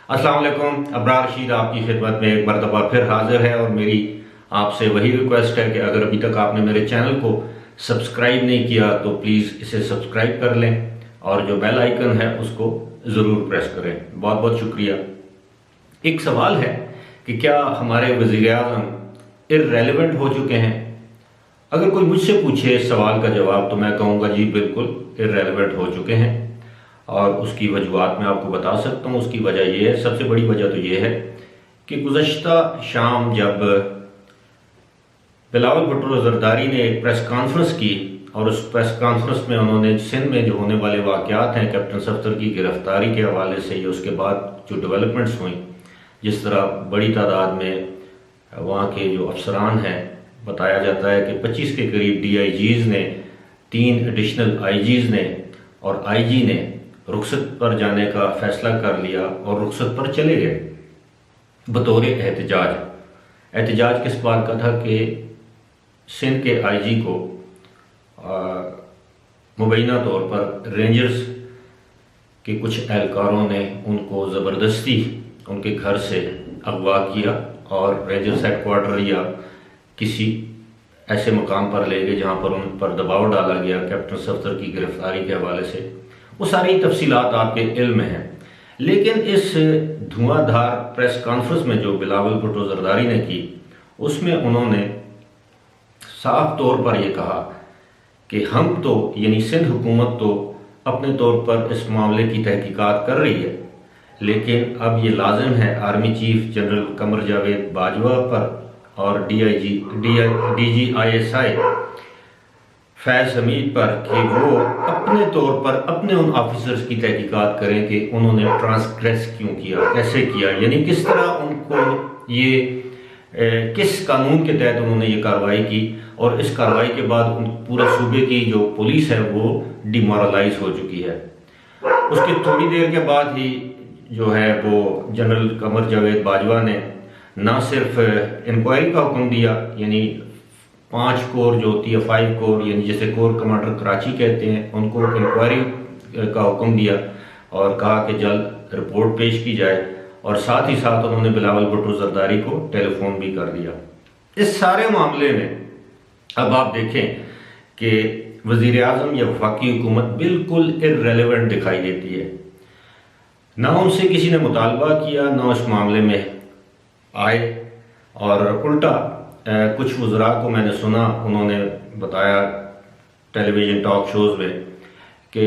अस्सलाम वालेकुम। अबरार रशीद आपकी खिदमत में एक मरतबा फिर हाजिर है और मेरी आपसे वही रिक्वेस्ट है कि अगर अभी तक आपने मेरे चैनल को सब्सक्राइब नहीं किया तो प्लीज़ इसे सब्सक्राइब कर लें और जो बेल आइकन है उसको ज़रूर प्रेस करें। बहुत बहुत शुक्रिया। एक सवाल है कि क्या हमारे वज़ीर आज़म इर्रेलेवेंट हो चुके हैं? अगर कोई मुझसे पूछे इस सवाल का जवाब तो मैं कहूँगा जी बिल्कुल इर्रेलेवेंट हो चुके हैं। और उसकी वजूहत मैं आपको बता सकता हूँ। उसकी वजह यह है, सबसे बड़ी वजह तो यह है कि गुज़श्ता शाम जब बिलावल भुट्टो ज़रदारी ने एक प्रेस कॉन्फ्रेंस की और उस प्रेस कॉन्फ्रेंस में उन्होंने सिंध में जो होने वाले वाक़यात हैं कैप्टन सफ्दर की गिरफ्तारी के हवाले से या उसके बाद जो डेवलपमेंट्स हुई, जिस तरह बड़ी तादाद में वहाँ के जो अफसरान हैं, बताया जाता है कि 25 के करीब DIGs ने, 3 एडिशनल IGs ने और IG ने रुखसत पर जाने का फैसला कर लिया और रुखसत पर चले गए बतौर एहतजाज। एहतजाज किस बात का था कि सिंध के IG को मुबैना तौर पर रेंजर्स के कुछ एहलकारों ने उनको ज़बरदस्ती उनके घर से अगवा किया और रेंजर्स हेडक्वार्टर या किसी ऐसे मकाम पर ले गए जहाँ पर उन पर दबाव डाला गया कैप्टन सफ्दर की गिरफ्तारी के हवाले से। वो सारी तफसीलात आपके इल्म में हैं। लेकिन इस धुआंधार प्रेस कॉन्फ्रेंस में जो बिलावल भुट्टो ज़रदारी ने की, उसमें उन्होंने साफ तौर पर यह कहा कि हम तो यानी सिंध हुकूमत तो अपने तौर पर इस मामले की तहकीकात कर रही है, लेकिन अब ये लाजिम है army chief general Qamar Javed Bajwa पर और DG ISI फैज़ हमीद पर कि वो अपने तौर पर अपने उन ऑफिसर्स की तहकीकात करें कि उन्होंने ट्रांसग्रेस क्यों किया, कैसे किया, यानी किस तरह उनको ये किस कानून के तहत उन्होंने ये कार्रवाई की। और इस कार्रवाई के बाद पूरे सूबे की जो पुलिस है वो डिमोरलाइज हो चुकी है। उसकी थोड़ी देर के बाद ही जो है वो जनरल कमर जावेद बाजवा ने ना सिर्फ इंक्वायरी का हुक्म दिया, यानी 5 कोर जो होती है 5 कोर, यानी जैसे कोर कमांडर कराची कहते हैं, उनको इंक्वायरी का हुक्म दिया और कहा कि जल्द रिपोर्ट पेश की जाए। और साथ ही साथ उन्होंने बिलावल भुट्टो ज़रदारी को टेलीफोन भी कर दिया। इस सारे मामले में अब आप देखें कि वज़ीर आज़म या वफाकी हुकूमत बिल्कुल इर्रेलेवेंट दिखाई देती है। ना उनसे किसी ने मुतालबा किया, ना उस मामले में आए, और उल्टा कुछ वज़रा को मैंने सुना, उन्होंने बताया टेलीविज़न टॉक शोज़ में कि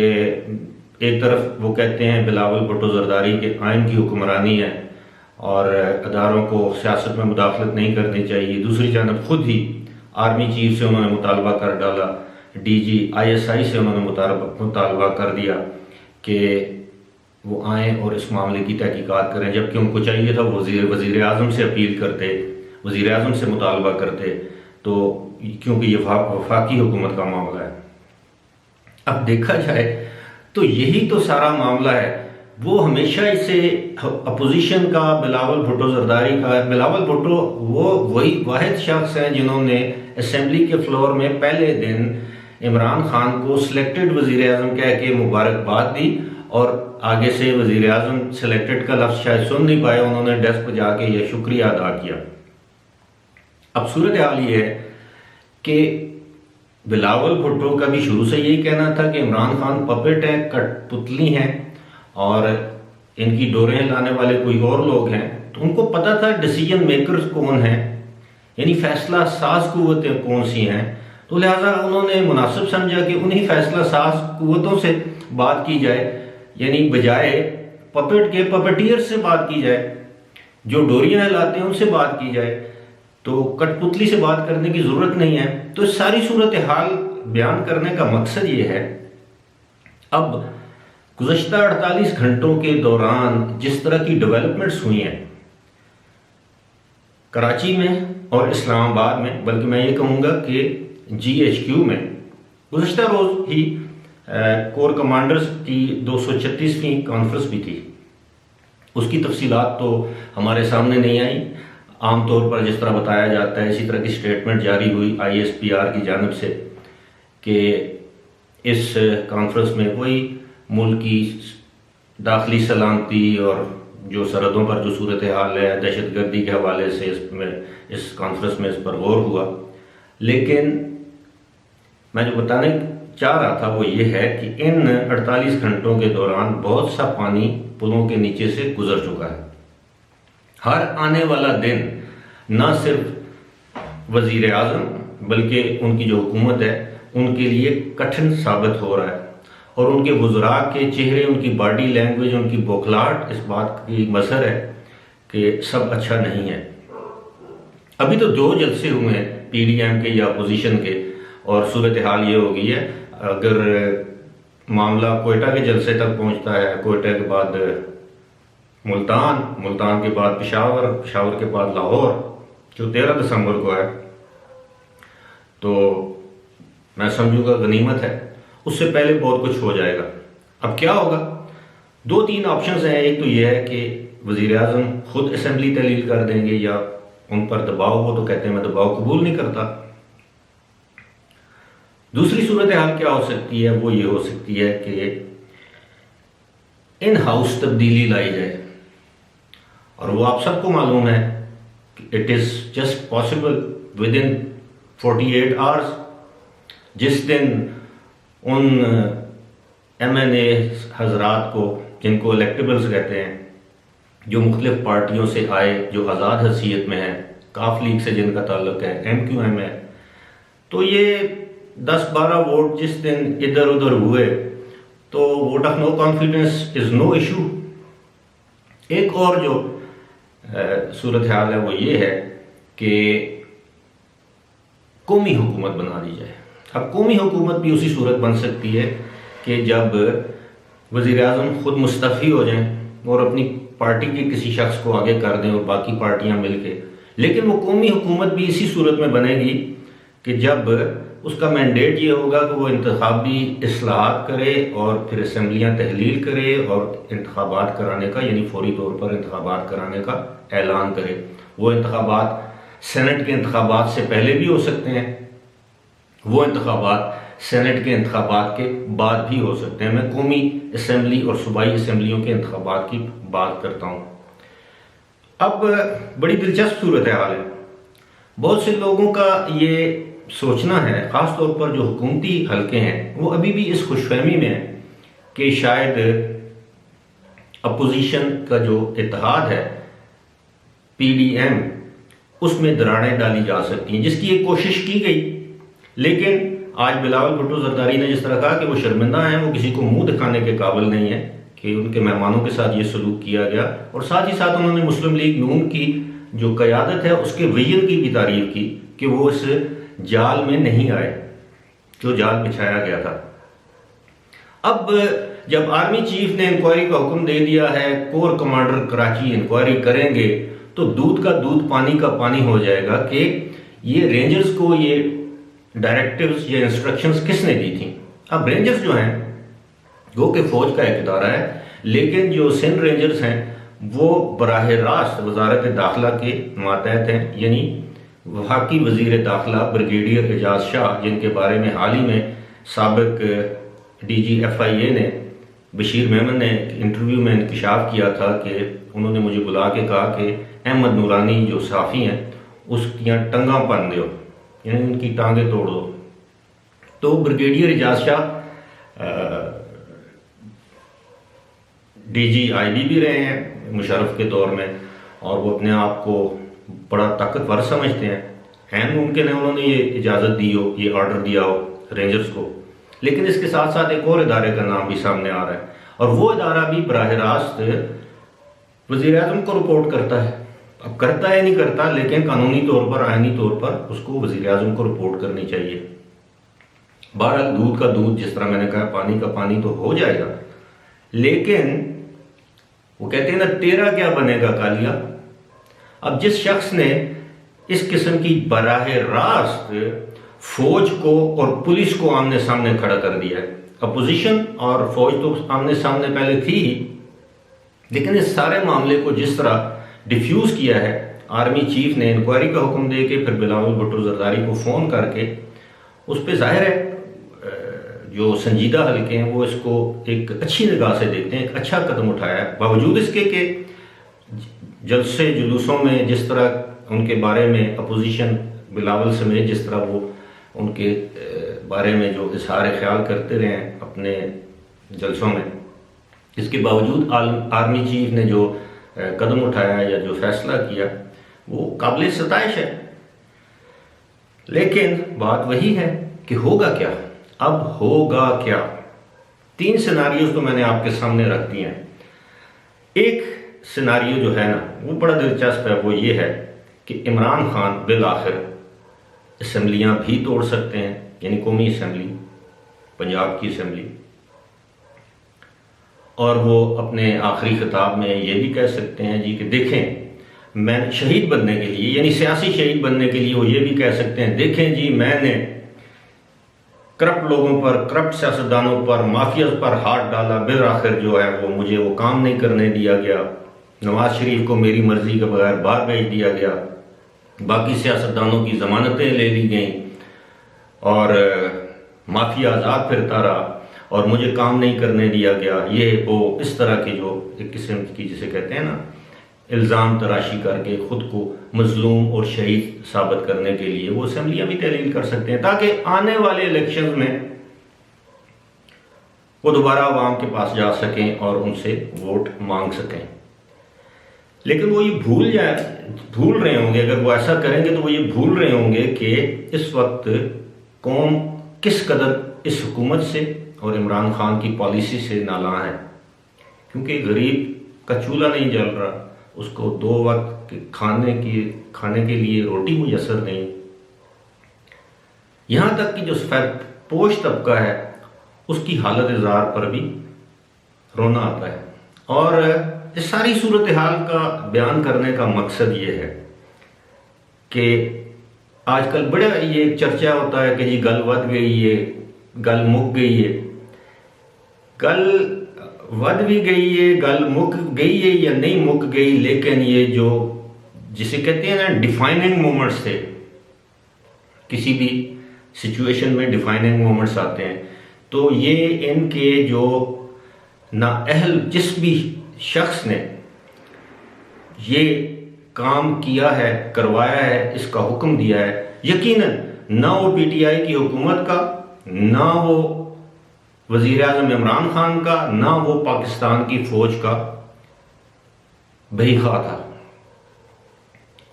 एक तरफ वो कहते हैं बिलावल भुट्टो ज़रदारी के आइन की हुक्मरानी है और अदारों को सियासत में मुदाखलत नहीं करनी चाहिए। दूसरी जानब खुद ही आर्मी चीफ से उन्होंने मुतालबा कर डाला, DG ISI से उन्होंने मुतालबा कर दिया कि वो आएँ और इस मामले की तहकीकात करें, जबकि उनको चाहिए था वज़ीर आज़म से अपील करते, वज़ीर आज़म से मुतालबा करते, तो क्योंकि ये वफाकी हुकूमत का मामला है। अब देखा जाए तो यही तो सारा मामला है। वो हमेशा इसे अपोजिशन का, बिलावल भुट्टो ज़रदारी का, बिलावल भुट्टो वो वही वाहिद शख्स हैं जिन्होंने असेंबली के फ्लोर में पहले दिन इमरान खान को सिलेक्टेड वज़ीर आज़म कह के मुबारकबाद दी और आगे से वज़ीर आज़म सिलेक्टेड का लफ्ज़ शायद सुन नहीं पाए, उन्होंने डेस्क पर जाके यह शुक्रिया अदा किया। अब सूरत हाल ये है कि बिलावल भुट्टो का भी शुरू से यही कहना था कि इमरान खान पपेट है, कठपुतली हैं और इनकी डोरें लाने वाले कोई और लोग हैं। तो उनको पता था डिसीजन मेकर्स कौन हैं, यानी फैसला साज कुव्वतें कौन सी हैं, तो लिहाजा उन्होंने मुनासिब समझा कि उन्हीं फैसला साज कुव्वतों से बात की जाए, यानी बजाय पपेट के पपेटियर से बात की जाए, जो डोरियां लाते हैं उनसे बात की जाए, तो कठपुतली से बात करने की ज़रूरत नहीं है। तो सारी सूरत हाल बयान करने का मकसद ये है, अब गुज़श्ता 48 घंटों के दौरान जिस तरह की डेवलपमेंट्स हुई हैं कराची में और इस्लामाबाद में, बल्कि मैं ये कहूँगा कि GHQ में गुज़श्ता रोज़ ही कोर कमांडर्स की 236वीं कॉन्फ्रेंस भी थी। उसकी तफसीलात तो हमारे सामने नहीं आई। आमतौर पर जिस तरह बताया जाता है इसी तरह की स्टेटमेंट जारी हुई ISPR की जानिब से कि इस कॉन्फ्रेंस में वही मुल्क की दाखिली सलामती और जो सरहदों पर जो सूरत हाल है दहशतगर्दी के हवाले से इस कॉन्फ्रेंस में इस पर गौर हुआ। लेकिन मैं जो बताने चाह रहा था वो ये है कि इन 48 घंटों के दौरान बहुत सा पानी पुलों के नीचे से गुजर चुका है। हर आने वाला दिन न सिर्फ वजीर आज़म बल्कि उनकी जो हुकूमत है उनके लिए कठिन साबित हो रहा है, और उनके वज़रा के चेहरे, उनकी बॉडी लैंग्वेज, उनकी बौखलाहट इस बात की मसर है कि सब अच्छा नहीं है। अभी तो 2 जलसे हुए हैं PDM के या अपोजिशन के, और सूरत हाल ये हो गई है अगर मामला कोयटा के जलसे तक पहुंचता है, कोयटा के बाद मुल्तान के बाद पेशावर के बाद लाहौर जो 13 दिसंबर को है, तो मैं समझूंगा गनीमत है। उससे पहले बहुत कुछ हो जाएगा। अब क्या होगा? 2-3 ऑप्शंस हैं। एक तो यह है कि वजीर आज़म खुद असेंबली तहलील कर देंगे या उन पर दबाव हो तो कहते हैं मैं दबाव कबूल नहीं करता। दूसरी सूरत हाल क्या हो सकती है? वो ये हो सकती है कि इन हाउस तब्दीली लाई जाए, और वो आप सबको मालूम है कि it is just possible with in 48 hours. जिस दिन उन MNA हजरात को, जिनको इलेक्टेबल्स कहते हैं, जो मुख्तलिफ पार्टियों से आए, जो आज़ाद हैसियत में है, काफ लीग से जिनका ताल्लुक है, MQM है, तो ये 10-12 वोट जिस दिन इधर उधर हुए तो vote of no confidence is no issue. एक और जो सूरत हाल है वो ये है कि कौमी हुकूमत बना दी जाए। अब कौमी हुकूमत भी उसी सूरत बन सकती है कि जब वज़ीर आज़म खुद मुस्तफ़ी हो जाएं और अपनी पार्टी के किसी शख्स को आगे कर दें और बाकी पार्टियां मिलके। लेकिन वो कौमी हुकूमत भी इसी सूरत में बनेगी कि जब उसका मैंडेट ये होगा कि वो इंतखाबी इस्लाहात करे और फिर असम्बलियाँ तहलील करे और इंतखाबात कराने का, यानी फौरी तौर पर इंतखाबात कराने का ऐलान करे। वो इंतखाबात सेनेट के इंतखाबात से पहले भी हो सकते हैं, वो इंतखाबात सेनेट के इंतखाबात के बाद भी हो सकते हैं। मैं कौमी असम्बली और सूबाई असम्बलियों के इंतखाबात की बात करता हूँ। अब बड़ी दिलचस्प सूरत हाल है। बहुत से लोगों का ये सोचना है, ख़ास तौर पर जो हुकूमती हलके हैं, वो अभी भी इस खुशफहमी में है कि शायद अपोजिशन का जो इत्तेहाद है PDM, उसमें दरारें डाली जा सकती हैं, जिसकी एक कोशिश की गई। लेकिन आज बिलावल भुट्टो जरदारी ने जिस तरह कहा कि वो शर्मिंदा हैं, वो किसी को मुंह दिखाने के काबिल नहीं है कि उनके मेहमानों के साथ ये सलूक किया गया, और साथ ही साथ उन्होंने मुस्लिम लीग नून की जो क़यादत है उसके विजन की भी तारीफ की कि वो इस जाल में नहीं आए जो जाल बिछाया गया था। अब जब आर्मी चीफ ने इंक्वायरी का हुक्म दे दिया है, कोर कमांडर कराची इंक्वायरी करेंगे, तो दूध का दूध पानी का पानी हो जाएगा कि ये रेंजर्स को ये डायरेक्टिव्स या इंस्ट्रक्शंस किसने दी थी। अब रेंजर्स जो हैं वो कि फौज का एक इदारा है, लेकिन जो सिंध रेंजर्स हैं वो बराह रास्त वजारत दाखिला के मातहत हैं, यानी वफाकी वजीर दाखिला ब्रिगेडियर एजाज शाह, जिनके बारे में हाल ही में साबिक DG FIA ने, बशीर मेमन ने इंटरव्यू में इंकशाफ किया था कि उन्होंने मुझे बुला के कहा कि अहमद नूरानी जो सहाफ़ी हैं उसकी टंगा पन दो, यानी उनकी टांगें तोड़ दो। तो brigadier Ejaz Shah DG IB भी रहे हैं मुशर्रफ के दौर में, और वो अपने आप को बड़ा ताकतवर समझते हैं। मुमकिन है उन्होंने ये इजाज़त दी हो, ये ऑर्डर दिया हो रेंजर्स को। लेकिन इसके साथ साथ एक और इदारे का नाम भी सामने आ रहा है, और वो इदारा भी बराह रास्त वज़ीर आज़म को रिपोर्ट करता है। अब करता है नहीं करता, लेकिन कानूनी तौर पर, आईनी तौर पर उसको वज़ीर आज़म को रिपोर्ट करनी चाहिए। बहरहाल दूध का दूध, जिस तरह मैंने कहा, पानी का पानी तो हो जाएगा। लेकिन वो कहते हैं ना, तेरा क्या बनेगा कालिया। अब जिस शख्स ने इस किस्म की बराह रास्त फौज को और पुलिस को आमने सामने खड़ा कर दिया है, अपोजिशन और फौज तो आमने सामने पहले थी ही, लेकिन इस सारे मामले को जिस तरह डिफ्यूज किया है, आर्मी चीफ ने इंक्वायरी का हुक्म दे के फिर बिलावल भुट्टो जरदारी को फ़ोन करके, उस पर जाहिर है जो संजीदा हल्के हैं वो इसको एक अच्छी निगाह से देखते हैं, एक अच्छा कदम उठाया है। बावजूद इसके कि जलसे जुलूसों में जिस तरह उनके बारे में अपोजिशन बिलावल समेत जिस तरह वो उनके बारे में जो इजहार ख्याल करते रहे हैं अपने जलसों में, इसके बावजूद आर्मी चीफ ने जो कदम उठाया या जो फैसला किया वो काबिल सताइश है। लेकिन बात वही है कि होगा क्या, अब होगा क्या। 3 सिनारियोज तो मैंने आपके सामने रख दिए हैं। एक सिनारियो जो है ना वो बड़ा दिलचस्प है, वो ये है कि इमरान खान बिल आखिर असम्बलियाँ भी तोड़ सकते हैं, यानी कौमी असम्बली, पंजाब की असम्बली, और वो अपने आखिरी खिताब में ये भी कह सकते हैं जी कि देखें मैं शहीद बनने के लिए, यानी सियासी शहीद बनने के लिए वो ये भी कह सकते हैं देखें जी मैंने करप्ट लोगों पर, करप्ट सियासतदानों पर, माफियाज पर हाथ डाला, बिल आखिर जो है वो मुझे वो काम नहीं करने दिया गया, नवाज शरीफ को मेरी मर्जी के बगैर बाहर भेज दिया गया, बाकी सियासतदानों की जमानतें ले ली गई और माफिया आज़ाद फिरता रहा और मुझे काम नहीं करने दिया गया। ये वो इस तरह की जो एक किस्म की जिसे कहते हैं ना इल्ज़ाम तराशी करके ख़ुद को मजलूम और शहीद साबित करने के लिए वो असम्बलियाँ भी तहलील कर सकते हैं, ताकि आने वाले इलेक्शन में वो दोबारा आवाम के पास जा सकें और उनसे वोट मांग सकें। लेकिन वो ये भूल रहे होंगे, अगर वो ऐसा करेंगे तो वो ये भूल रहे होंगे कि इस वक्त कौम किस कदर इस हुकूमत से और इमरान खान की पॉलिसी से नालां है, क्योंकि गरीब का चूल्हा नहीं जल रहा, उसको 2 वक्त खाने के लिए रोटी मुयसर नहीं। यहाँ तक कि जो सफेद पोश तबका है उसकी हालत इज़ार पर भी रोना आता है। और इस सारी सूरत हाल का बयान करने का मकसद ये है कि आजकल बड़ा ये चर्चा होता है कि जी गल वध गई है, गल मुक गई है। गल वध भी गई है, गल मुक गई है या नहीं मुक गई, लेकिन ये जो जिसे कहते हैं ना डिफाइनिंग मोमेंट्स थे, किसी भी सिचुएशन में डिफाइनिंग मोमेंट्स आते हैं, तो ये इनके जो नाअहल जिस भी शख्स ने ये काम किया है, करवाया है, इसका हुक्म दिया है, यकीनन ना वो पीटीआई की हुकूमत का, ना वो वज़ीर आज़म इमरान खान का, ना वो पाकिस्तान की फौज का बहीखा था।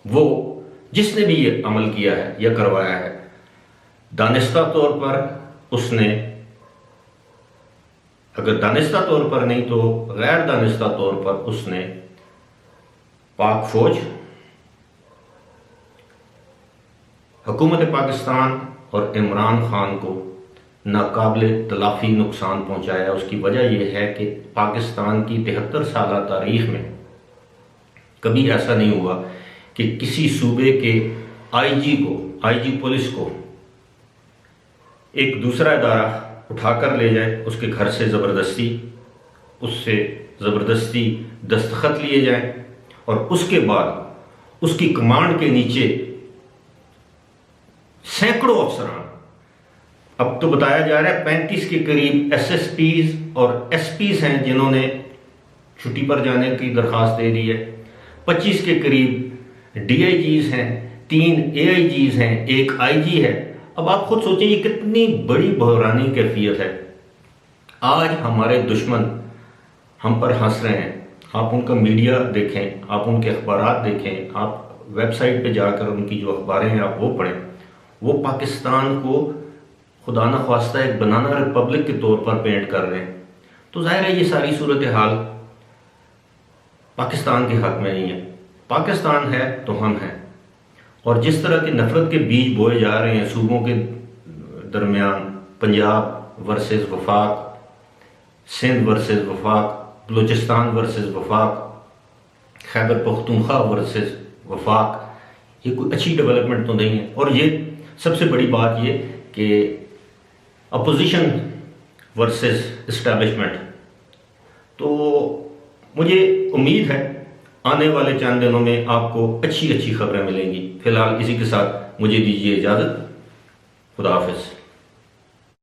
वो जिसने भी ये अमल किया है या करवाया है, दानिस्ता तौर पर उसने, अगर दानिस्ता तौर पर नहीं तो गैर दानिस्ता तौर पर उसने पाक फौज, हुकूमत पाकिस्तान और इमरान खान को नाकाबिल तलाफी नुकसान पहुंचाया। उसकी वजह यह है कि पाकिस्तान की 73 साल तारीख में कभी ऐसा नहीं हुआ कि किसी सूबे के आईजी पुलिस को एक दूसरा इदारा उठाकर ले जाए, उसके घर से उससे ज़बरदस्ती दस्तखत लिए जाएं और उसके बाद उसकी कमांड के नीचे सैकड़ों अफसरान, अब तो बताया जा रहा है 35 के करीब SSPs और SPs हैं जिन्होंने छुट्टी पर जाने की दरखास्त दे दी है, 25 के करीब DIGs हैं, 3 AIGs हैं, 1 IG है। अब आप खुद सोचिए ये कितनी बड़ी बहरानी कैफियत है। आज हमारे दुश्मन हम पर हंस रहे हैं। आप उनका मीडिया देखें, आप उनके अखबारात देखें, आप वेबसाइट पे जाकर उनकी जो अखबारें हैं आप वो पढ़ें। वो पाकिस्तान को खुदा न ख्वास्ता एक बनाना रिपब्लिक के तौर पर पेंट कर रहे हैं। तो जाहिर है ये सारी सूरत हाल पाकिस्तान के हक में नहीं है। पाकिस्तान है तो हम हैं, और जिस तरह के नफरत के बीज बोए जा रहे हैं सूबों के दरमियान, पंजाब वर्सेस वफाक, सिंध वर्सेस वफाक, बलूचिस्तान वर्सेस वफाक, खैबर पख्तूनख्वा वर्सेस वफाक, ये कोई अच्छी डेवलपमेंट तो नहीं है। और ये सबसे बड़ी बात ये कि अपोजिशन वर्सेस इस्टेब्लिशमेंट। तो मुझे उम्मीद है आने वाले चंद दिनों में आपको अच्छी खबरें मिलेंगी। फिलहाल इसी के साथ मुझे दीजिए इजाज़त। खुदा हाफिज़।